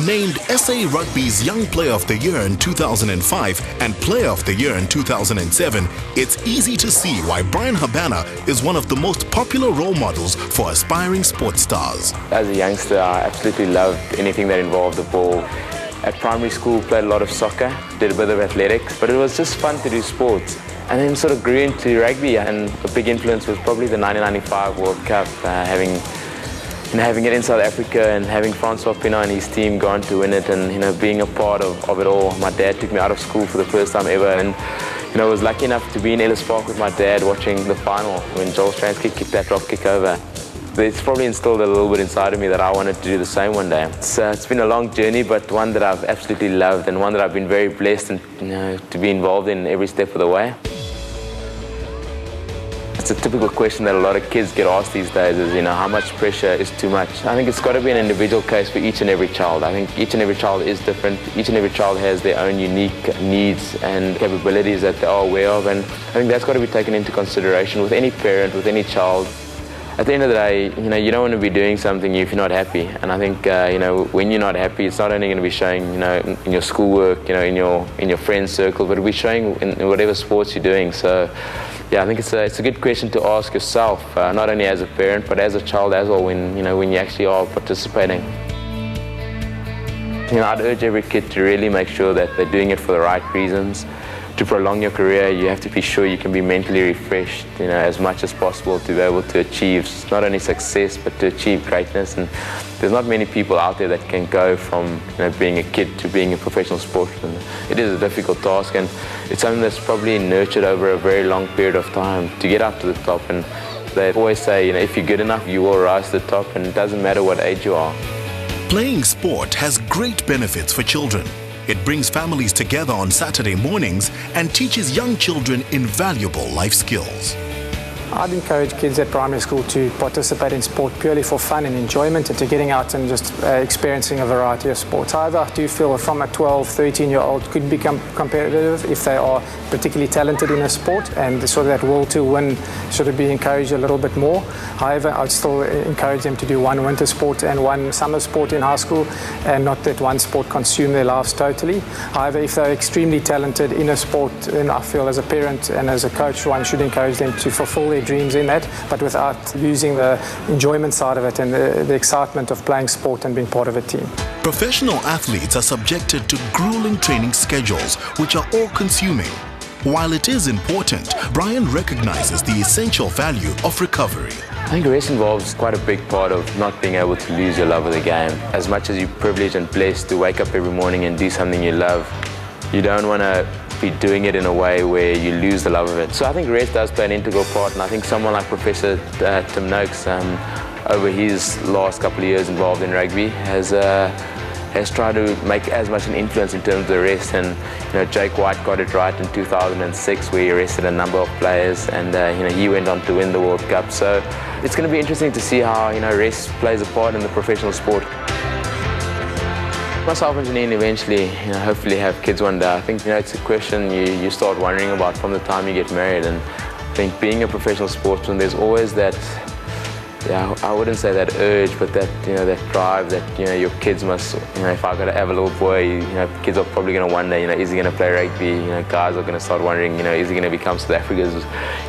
Named SA Rugby's Young Player of the Year in 2005 and Player of the Year in 2007, it's easy to see why Brian Habana is one of the most popular role models for aspiring sports stars. As a youngster, I absolutely loved anything that involved the ball. At primary school, played a lot of soccer, did a bit of athletics, but it was just fun to do sports. And then sort of grew into rugby, and a big influence was probably the 1995 World Cup, having it in South Africa and having Francois Pienaar and his team go on to win it, and being a part of it all. My dad took me out of school for the first time ever, and I was lucky enough to be in Ellis Park with my dad watching the final when Joel Stransky kicked that drop kick over. It's probably instilled a little bit inside of me that I wanted to do the same one day. It's been a long journey, but one that I've absolutely loved, and one that I've been very blessed to be involved in every step of the way. It's a typical question that a lot of kids get asked these days is, how much pressure is too much? I think it's got to be an individual case for each and every child. I think each and every child is different. Each and every child has their own unique needs and capabilities that they are aware of, and I think that's got to be taken into consideration with any parent, with any child. At the end of the day, you don't want to be doing something if you're not happy. And I think, when you're not happy, it's not only going to be showing, in your schoolwork, in your friends' circle, but it'll be showing in whatever sports you're doing. So, yeah, I think it's a good question to ask yourself, not only as a parent, but as a child as well, when you actually are participating. I'd urge every kid to really make sure that they're doing it for the right reasons. To prolong your career, you have to be sure you can be mentally refreshed, as much as possible to be able to achieve not only success, but to achieve greatness. And there's not many people out there that can go from being a kid to being a professional sportsman. It is a difficult task, and it's something that's probably nurtured over a very long period of time to get up to the top. And they always say, if you're good enough, you will rise to the top, and it doesn't matter what age you are. Playing sport has great benefits for children. It brings families together on Saturday mornings and teaches young children invaluable life skills. I'd encourage kids at primary school to participate in sport purely for fun and enjoyment, and to getting out and just experiencing a variety of sports. However, I do feel from a 12, 13-year-old could become competitive if they are particularly talented in a sport, and sort of that will to win should be encouraged a little bit more. However, I'd still encourage them to do one winter sport and one summer sport in high school, and not that one sport consume their lives totally. However, if they're extremely talented in a sport, then I feel as a parent and as a coach, one should encourage them to fulfill their dreams in that, but without losing the enjoyment side of it and the excitement of playing sport and being part of a team. Professional athletes are subjected to grueling training schedules, which are all-consuming. While it is important, Brian recognizes the essential value of recovery. I think rest involves quite a big part of not being able to lose your love of the game. As much as you're privileged and blessed to wake up every morning and do something you love, you don't want to be doing it in a way where you lose the love of it. So I think rest does play an integral part, and I think someone like Professor Tim Noakes, over his last couple of years involved in rugby, has tried to make as much an influence in terms of the rest. And Jake White got it right in 2006, where he rested a number of players, and he went on to win the World Cup. So it's going to be interesting to see how rest plays a part in the professional sport. Myself and Janine eventually, hopefully have kids one day. I think it's a question you start wondering about from the time you get married. And I think being a professional sportsman, there's always that, I wouldn't say that urge, but that that drive that your kids must. If I got to have a little boy, kids are probably going to wonder, is he going to play rugby? Guys are going to start wondering, is he going to become South Africa's,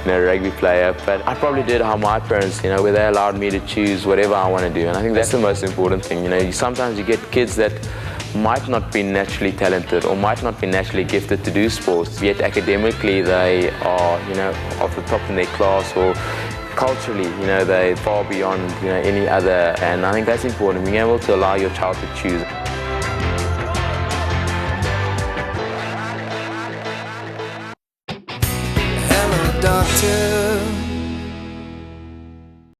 rugby player? But I probably did how my parents, where they allowed me to choose whatever I want to do, and I think that's the most important thing. Sometimes you get kids that might not be naturally talented or might not be naturally gifted to do sports, yet academically they are, off the top in their class, or culturally, they're far beyond, any other. And I think that's important, being able to allow your child to choose.